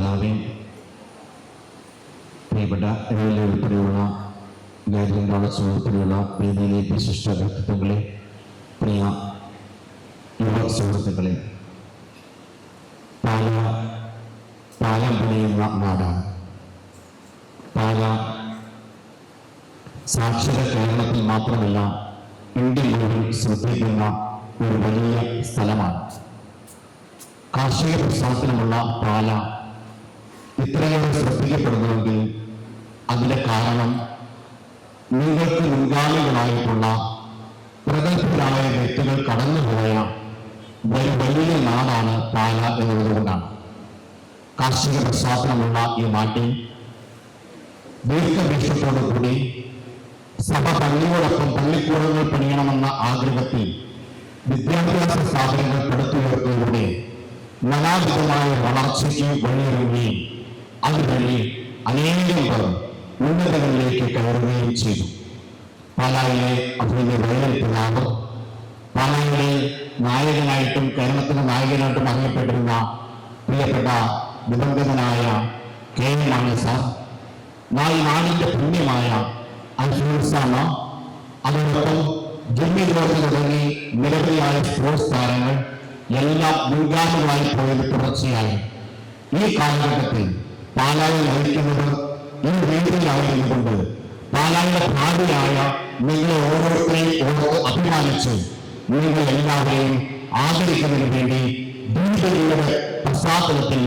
പിതാവേ, പ്രിയപ്പെട്ട ഇവയിലെ ഉൾപ്പെടെയുള്ള ഗായകരുടെ ഉൾപ്പെടെയുള്ള വേദിയിലെ വിശിഷ്ട വ്യക്തിത്വങ്ങളെ, പ്രിയ യുവ സുഹൃത്തുക്കളെ, പാലം പണിയുന്ന നാടാണ് പാല. സാക്ഷര കേരളത്തിൽ മാത്രമല്ല, ഇന്ത്യ മുഴുവൻ ശ്രദ്ധിക്കുന്ന ഒരു വലിയ സ്ഥലമാണ്. കാർഷിക പശ്ചാത്തലമുള്ള പാല ഇത്രയേറെ ശ്രദ്ധിക്കപ്പെടുന്നുവെങ്കിൽ അതിന്റെ കാരണം നിങ്ങൾക്ക് മുൻഗാമികളായിട്ടുള്ള പ്രഗത്ഭരായ വ്യക്തികൾ കടന്നുപോയ വലിയ നാടാണ് പാല എന്നുള്ളതുകൊണ്ടാണ്. കാർഷിക പശ്ചാത്തലമുള്ള ഈ നാട്ടിൽ ദീർഘവീക്ഷത്തോടുകൂടി സഭ പള്ളിയോടൊപ്പം പള്ളിക്കൂടങ്ങൾ പണിയണമെന്ന ആഗ്രഹത്തിൽ വിദ്യാഭ്യാസ സ്ഥാപനങ്ങൾ പടുത്തുയർത്തുന്നതിലൂടെ നാനാവിധമായ വളർച്ചയ്ക്ക് വഴിയൊരുങ്ങുകയും അതുവഴി അനേകം പേർ ഉന്നതങ്ങളിലേക്ക് കയറുകയും ചെയ്തു. പാലായിലെ അഭിനയ വയലിൽ പിതാവ്, പാലായിലെ നായകനായിട്ടും കേരളത്തിലെ നായകനായിട്ടും അറിയപ്പെട്ടിരുന്ന പ്രിയപ്പെട്ട ദിവംഗതനായ കെ എം മാണി സാർ, നാടിന്റെ പുണ്യമായ അൽഫോൻസാമ്മ, അതോടൊപ്പം ജിമ്മി ജോർജ് തുടങ്ങി നിരവധിയായ സ്പോർട്സ് താരങ്ങൾ എല്ലാം മുൻഗാമികളായി പോയത് തുടർച്ചയായി. ഈ കാലഘട്ടത്തിൽ പാലായിൽ നയിക്കുന്നവർ ഈ വേദിയിലായിരുന്നുകൊണ്ട് പാലായുടെ ഭാവിയായ നിങ്ങളെ ഓരോരുത്തരെയും ഓർത്ത് അഭിമാനിച്ച് നിങ്ങൾ എല്ലാവരെയും ആദരിക്കുന്നതിന് വേണ്ടി ദീപയുടെ പശ്ചാത്തലത്തിൽ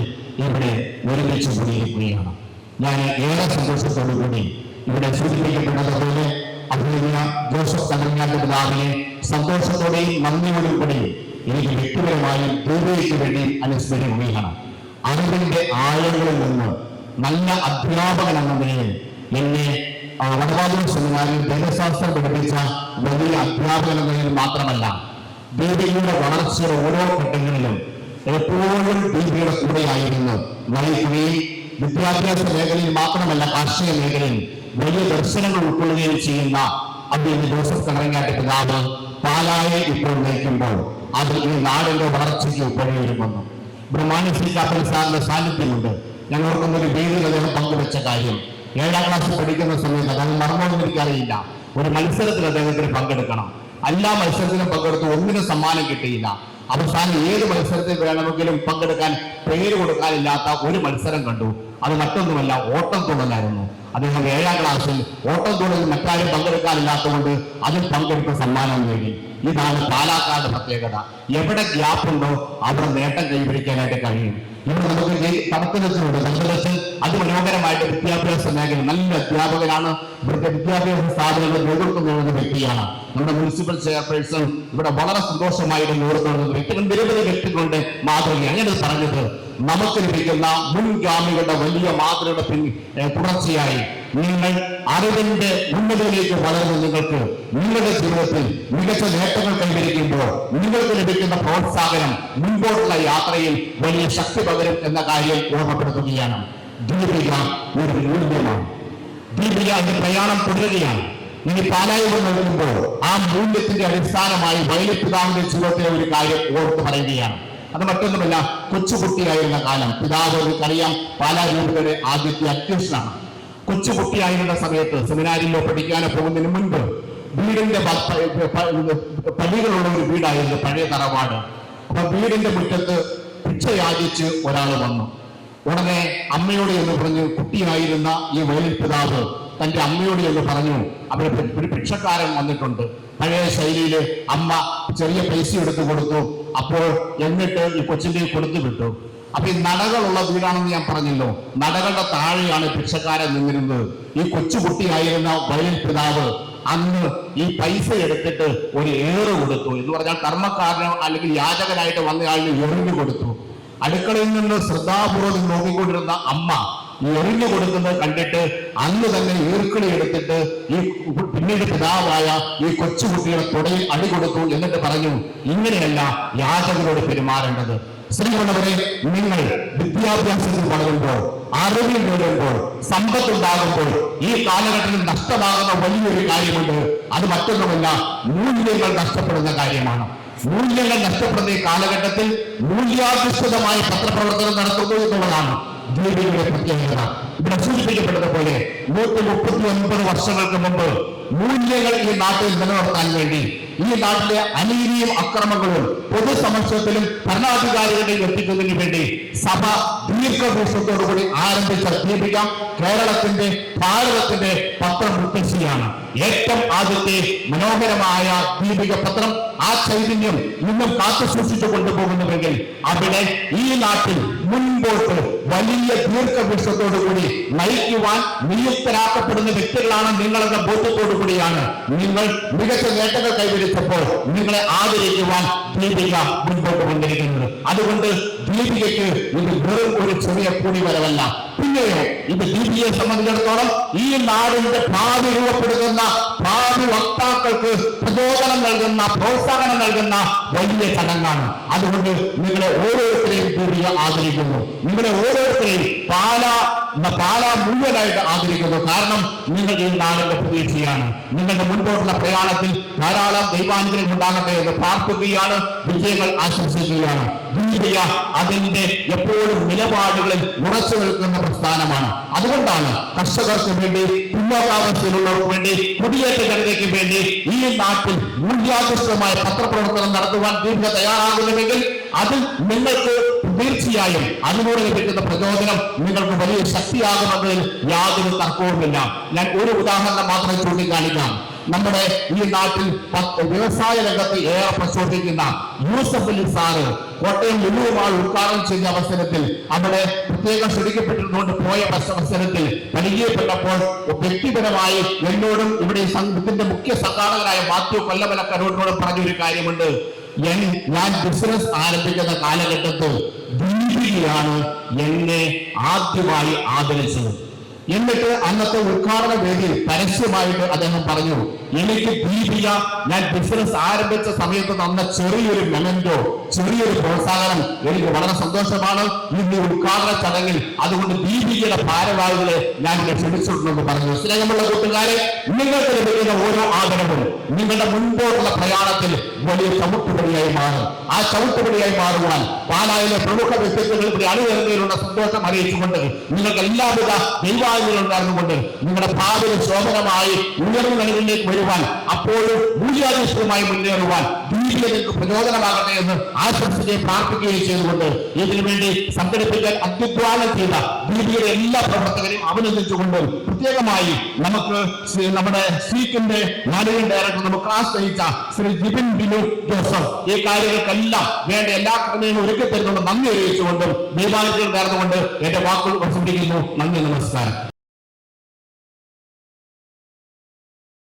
ഇവിടെ ഒരുമിച്ച് കൂടിയിരിക്കുകയാണ്. ഞാൻ ഏറെ സന്തോഷത്തോടുകൂടി ഇവിടെ സൂചിപ്പിക്കപ്പെട്ടതുപോലെ അഭിനയ ജോസഫ് തമിഴ്നാട് പിതാവിനെ സന്തോഷത്തോടെയും നന്ദിയോടും കൂടി എനിക്ക് വ്യക്തിപരമായി ദീപയ്ക്ക് വേണ്ടി അനുസ്മരിക്കുകയാണ്. അറിവിന്റെ ആഴങ്ങളിൽ നിന്ന് നല്ല അധ്യാപകൻ എന്ന നിലയിൽ എന്നെ വടവാതൂർ സെമിനാറിൽ ദൈവശാസ്ത്രം പഠിപ്പിച്ച വലിയ അധ്യാപകൻ എന്ന നിലയിൽ മാത്രമല്ല, ദീപയുടെ വളർച്ചയുടെ ഓരോ ഘട്ടങ്ങളിലും എപ്പോഴും ദീപയുടെ കൂടെയായിരുന്നു നയിക്കുകയും വിദ്യാഭ്യാസ മേഖലയിൽ മാത്രമല്ല കാർഷിക മേഖലയിൽ വലിയ ദർശനങ്ങൾ ഉൾക്കൊള്ളുകയും ചെയ്യുന്ന അദ്ദേഹം ജോസഫ് കടങ്ങാട്ട് പിതാവ് പാലായെ ഇപ്പോൾ നയിക്കുമ്പോൾ അത് ഈ നാടിന്റെ വളർച്ചയ്ക്ക് വഴിയൊരുങ്ങുന്നു. ബ്രഹ്മാനശ്രീ കാപ്പൻ സാറിന്റെ സാന്നിധ്യമുണ്ട്. ഞങ്ങൾക്കൊന്നൊരു വേദിയിൽ അദ്ദേഹം പങ്കുവെച്ച കാര്യം 7ാം ക്ലാസ്സിൽ പഠിക്കുന്ന സമയത്ത് അത് മറന്നോന്നും എനിക്കറിയില്ല. ഒരു മത്സരത്തിൽ അദ്ദേഹത്തിന് പങ്കെടുക്കണം. എല്ലാ മത്സരത്തിലും പങ്കെടുത്ത് ഒന്നിനും സമ്മാനം കിട്ടിയില്ല. അവസാനം ഏത് മത്സരത്തിൽ വേണമെങ്കിലും പങ്കെടുക്കാൻ പേര് കൊടുക്കാനില്ലാത്ത ഒരു മത്സരം കണ്ടു. അത് മറ്റൊന്നുമല്ല, ഓട്ടം തുള്ളലായിരുന്നു. അദ്ദേഹം 7ാം ക്ലാസ്സിൽ ഓട്ടം തുള്ളലിൽ മറ്റാരും പങ്കെടുക്കാനില്ലാത്തതുകൊണ്ട് അതിൽ പങ്കെടുത്ത് സമ്മാനം നേടി. ഇതാണ് പാലക്കാട് പ്രത്യേകത. എവിടെ ഗ്യാപ്പുണ്ടോ അവിടെ നേട്ടം കൈവരിക്കാനായിട്ട് കഴിയും. ഇവിടെ നമുക്ക് തടസ്സത്തിനുണ്ട്. തടസ്സത്തിൽ അതിമനോഹരമായിട്ട് വിദ്യാഭ്യാസ മേഖല നല്ല അധ്യാപകനാണ്. ഇവിടുത്തെ വിദ്യാഭ്യാസ സ്ഥാപനങ്ങൾ നേതൃത്വം നൽകുന്ന വ്യക്തിയാണ്. നമ്മുടെ മുനിസിപ്പൽ ചെയർപേഴ്സൺ ഇവിടെ വളരെ സന്തോഷമായിട്ട് നേതൃത്വം നൽകുന്ന വ്യക്തികൾ, നിരവധി വ്യക്തികളുടെ മാതൃക. അങ്ങനെ പറഞ്ഞത് നമുക്ക് ലഭിക്കുന്ന മുൻഗാമികളുടെ വലിയ മാതൃകയുടെ തുടർച്ചയായി നിങ്ങൾ അറിവിന്റെ ഉന്നതിയിലേക്ക് വളർന്ന് നിങ്ങൾക്ക് നിങ്ങളുടെ ജീവിതത്തിൽ മികച്ച നേട്ടങ്ങൾ കൈവരിക്കുമ്പോൾ നിങ്ങൾക്ക് ലഭിക്കുന്ന പ്രോത്സാഹനം മുൻപോട്ടുള്ള യാത്രയിൽ വലിയ ശക്തി പകരും എന്ന കാര്യം ഓർമ്മപ്പെടുത്തുകയാണ്. ദീപിക ഒരു മൂല്യമാണ്. ദീപിക അതിന്റെ പ്രയാണം തുടരുകയാണ്. ഇനി പാലായിൽ നൽകുമ്പോൾ ആ മൂല്യത്തിന്റെ അടിസ്ഥാനമായി വൈലിപ്പിതാവിന്റെ ജീവിതത്തിലെ ഒരു കാര്യം ഓർത്ത് പറയുകയാണ്. അത് മറ്റൊന്നുമല്ല, കൊച്ചുകുട്ടിയായിരുന്ന കാലം. പിതാവ് അറിയാം, പാലാ രൂപതയുടെ ആദ്യത്തെ അധ്യക്ഷനാണ്. കൊച്ചുകുട്ടിയായിരുന്ന സമയത്ത് സെമിനാരിലോ പഠിക്കാനോ പോകുന്നതിന് മുൻപ് വീടിന്റെ പള്ളികളുള്ള ഒരു വീടായിരുന്നു പഴയ തറവാട്. അപ്പൊ വീടിന്റെ മുറ്റത്ത് ഭിക്ഷയാചിച്ച് ഒരാൾ വന്നു. ഉടനെ അമ്മയോട് എന്ന് പറഞ്ഞു, കുട്ടിയായിരുന്ന ഈ വയലിൽ പിതാവ് തന്റെ അമ്മയോട് എന്ന് പറഞ്ഞു, അവിടെ ഒരു ഭിക്ഷക്കാരൻ വന്നിട്ടുണ്ട്. പഴയ ശൈലിയില് അമ്മ ചെറിയ പൈസ എടുത്തു കൊടുത്തു. അപ്പോൾ എന്നിട്ട് ഈ കൊച്ചിന്റെ കൊടുത്തു വിട്ടു. അപ്പൊ ഈ നടകളുള്ള വീടാണെന്ന് ഞാൻ പറഞ്ഞല്ലോ, നടകളുടെ താഴെയാണ് ഭിക്ഷക്കാരൻ നിന്നിരുന്നത്. ഈ കൊച്ചുകുട്ടിയായിരുന്ന വയലിൽ പിതാവ് അന്ന് ഈ പൈസ എടുത്തിട്ട് ഒരു ഏറ് കൊടുത്തു. എന്ന് പറഞ്ഞാൽ കർമ്മക്കാരനോ അല്ലെങ്കിൽ യാചകനായിട്ട് വന്നയാളിന് എറിഞ്ഞു കൊടുത്തു. അടുക്കളയിൽ നിന്ന് ശ്രദ്ധാപൂർവ്വം നോക്കിക്കൊണ്ടിരുന്ന അമ്മ എറിഞ്ഞു കൊടുക്കുന്നത് കണ്ടിട്ട് അന്ന് തന്നെ ഈർക്കിളി എടുത്തിട്ട് ഈ പിന്നീട് പിതാവായ ഈ കൊച്ചുകുട്ടിയുടെ തുടയിൽ അടി കൊടുത്തു. എന്നിട്ട് പറഞ്ഞു, ഇങ്ങനെയല്ല യാചകരോട് പെരുമാറേണ്ടത്. സ്ത്രീകളവരെ, നിങ്ങൾ വിദ്യാഭ്യാസത്തിൽ വളരുമ്പോൾ, അറിവിൽ നേടുമ്പോൾ, സമ്പത്തുണ്ടാകുമ്പോൾ ഈ കാലഘട്ടത്തിൽ നഷ്ടമാകുന്ന വലിയൊരു കാര്യമുണ്ട്. അത് മറ്റൊന്നുമല്ല, മൂല്യങ്ങൾ നഷ്ടപ്പെടുന്ന കാര്യമാണ്. മൂല്യങ്ങൾ നഷ്ടപ്പെടുന്ന ഈ കാലഘട്ടത്തിൽ മൂല്യാധിഷ്ഠിതമായ പത്രപ്രവർത്തനം നടത്തുന്നു എന്നുള്ളതാണ്. ദീപികയുടെ പ്രത്യേകത. ഇവിടെ സൂചിപ്പിക്കപ്പെട്ടതുപോലെ 139 വർഷങ്ങൾക്ക് മുമ്പ് മൂല്യങ്ങൾ ഈ നാട്ടിൽ നിലനിർത്താൻ വേണ്ടി ഈ നാട്ടിലെ അനീതിയും അക്രമങ്ങളും പൊതുസമക്ഷത്തിലും ഭരണാധികാരികളുടെയും എത്തിക്കുന്നതിന് വേണ്ടി സഭ ദീർഘവീക്ഷണത്തോടുകൂടി ആരംഭിച്ച ദീപിക കേരളത്തിന്റെ ഭാരതത്തിന്റെ പത്രമുത്തശ്ശിയാണ്. ഏറ്റവും ആദ്യത്തെ മനോഹരമായ ദീപിക പത്രം ആ ചൈതന്യം ഇന്നും കാത്തു സൂക്ഷിച്ചു കൊണ്ടുപോകുന്നുവെങ്കിൽ അവിടെ ഈ നാട്ടിൽ മുൻപോട്ട് വലിയ ദീർഘവീക്ഷണത്തോടുകൂടി നയിക്കുവാൻ നിയുക്തരാക്കപ്പെടുന്ന വ്യക്തികളാണ് നിങ്ങളെന്ന ബോധ്യത്തോടു കൂടിയാണ് നിങ്ങൾ മികച്ച നേട്ടങ്ങൾ കൈവരിച്ചപ്പോൾ നിങ്ങളെ ആദരിക്കുവാൻ ദീപിക മുൻപോട്ട് കൊണ്ടിരിക്കുന്നത്. അതുകൊണ്ട് ദീപികയ്ക്ക് ഇത് വെറും ഒരു ചെറിയ കൂടിവരവല്ല, പിന്നെയോ ഇത് ദീപികയെ സംബന്ധിച്ചിടത്തോളം ഈ നാടിന്റെ ഭാവി രൂപപ്പെടുത്തുന്ന ഭാവി വക്താക്കൾക്ക് പ്രചോദനം നൽകുന്ന, പ്രോത്സാഹനം നൽകുന്ന വലിയ ചടങ്ങാണ്. അതുകൊണ്ട് നിങ്ങളെ ഓരോരുത്തരെയും ദീപിക ആദരിക്കുന്നു. നിങ്ങളെ ഓരോരുത്തരെയും പാല മുഴുവനായിട്ട് ആദരിക്കുന്നു. കാരണം നിങ്ങൾ ഈ നാടിന്റെ പ്രതീക്ഷയാണ്. നിങ്ങളുടെ മുൻപോട്ടുള്ള പ്രയാണത്തിൽ ധാരാളം ദൈവാനുഗ്രഹം ഉണ്ടാകട്ടെ എന്ന് പ്രാർത്ഥിക്കുകയാണ്, വിജയങ്ങൾ ആശംസിക്കുകയാണ്. ദീപിക അതിന്റെ എപ്പോഴും നിലപാടുകളിൽ ഉറച്ചു നിൽക്കുന്ന പ്രസ്ഥാനമാണ്. അതുകൊണ്ടാണ് കർഷകർക്ക് വേണ്ടി, പിന്നോക്കാവസ്ഥയിലുള്ളവർക്ക് വേണ്ടി, കുടിയേറ്റ ജനതയ്ക്ക് വേണ്ടി ഈ നാട്ടിൽ മൂല്യാധിഷ്ഠിതമായ പത്രപ്രവർത്തനം നടത്തുവാൻ ദീപിക തയ്യാറാകുന്നുവെങ്കിൽ അത് നിങ്ങൾക്ക് തീർച്ചയായും അതിലൂടെ ലഭിക്കുന്ന പ്രചോദനം നിങ്ങൾക്ക് വലിയ ശക്തിയാകുന്നതിൽ യാതൊരു തർക്കവുമില്ല. ഞാൻ ഒരു ഉദാഹരണം മാത്രം ചൂണ്ടിക്കാണിക്കാം. നമ്മുടെ ഈ നാട്ടിൽ വ്യവസായ രംഗത്ത് ഏറെ പ്രചോദിക്കുന്ന യൂസഫ് അലി സാറ് കോട്ടയം ലുലുവുമായി ഉദ്ഘാടനം ചെയ്ത അവസരത്തിൽ അവിടെ പ്രത്യേകം ക്ഷണിക്കപ്പെട്ടിരുന്നുകൊണ്ട് പോയ അവസരത്തിൽ പരിചയപ്പെട്ടപ്പോൾ വ്യക്തിപരമായി എന്നോടും ഇവിടെ ഇതിന്റെ മുഖ്യ സംഘാടകനായ മാത്യു കൊല്ലമലക്കരോടിനോടും പറഞ്ഞൊരു കാര്യമുണ്ട്. ഞാൻ ബിസിനസ് ആരംഭിക്കുന്ന കാലഘട്ടത്തിൽ ദീപികയാണ് എന്നെ ആദ്യമായി ആദരിച്ചത്. എന്നിട്ട് അന്നത്തെ ഉദ്ഘാടന വേദിയിൽ പരസ്യമായിട്ട് അദ്ദേഹം പറഞ്ഞു, എനിക്ക് ദീപിക ഞാൻ ബിസിനസ് ആരംഭിച്ച സമയത്ത് തന്ന ചെറിയൊരു മെമന്റോ, ചെറിയൊരു പ്രോത്സാഹനം എനിക്ക് വളരെ സന്തോഷമാണ്. ഇന്ന് ഉദ്ഘാടന ചടങ്ങിൽ അതുകൊണ്ട് ദീപികയുടെ ഭാരവാഹികളെ ഞാൻ ഇവിടെ ക്ഷണിച്ചിട്ടുണ്ടെന്ന് പറഞ്ഞു. സ്നേഹമുള്ള കൂട്ടുകാരെ, നിങ്ങൾക്ക് ലഭിക്കുന്ന ഓരോ ആദരവും നിങ്ങളുടെ മുൻപോട്ടുള്ള പ്രയാണത്തിൽ വലിയ ചവിട്ടുപടിയായി മാറും. ആ ചവിട്ടുപടിയായി മാറുവാൻ പാലായിലെ പ്രമുഖ വ്യക്തിത്വങ്ങൾ ഇവിടെ അണിനിരന്നതിലുള്ള സന്തോഷം അറിയിച്ചുകൊണ്ട് നിങ്ങൾക്ക് എല്ലാവിധ ദൈവാനുഗ്രഹം ഉണ്ടായിരുന്നുകൊണ്ട് നിങ്ങളുടെ ഭാവിയിൽ ശോഭനമായി ഉയർന്ന നിലകളിലേക്ക് വരുവാൻ, അപ്പോഴും മൂല്യാധിഷ്ഠിതമായി മുന്നേറുവാൻ ദീപിക നിങ്ങൾക്ക് പ്രചോദനമാകട്ടെ എന്ന് ആശംസിക്കുകയും പ്രാർത്ഥിക്കുകയും ചെയ്തുകൊണ്ട് ഇതിനുവേണ്ടി സംഘടിപ്പിക്കാൻ അത്യുദ്ധാനം ചെയ്ത ദീപികയുടെ എല്ലാ പ്രവർത്തകരെയും അഭിനന്ദിച്ചുകൊണ്ട് പ്രത്യേകമായി നമുക്ക് നമ്മുടെ സീക്കിന്റെ മാനേജിംഗ് ഡയറക്ടർ നമുക്ക് ആശ്രയിച്ച ശ്രീ ജിബിൻ ബിനു ജോസഫ് ഈ കാര്യങ്ങൾക്കെല്ലാം വേണ്ട എല്ലാ ക്രമങ്ങളും ഒരുക്കി തരുന്നുണ്ട് നന്ദി അറിയിച്ചുകൊണ്ടും ദൈവാനുഗ്രഹം നേർന്നുകൊണ്ട് എന്റെ വാക്കുകൾ ഉപസംഹരിക്കുന്നു. നന്ദി, നമസ്കാരം.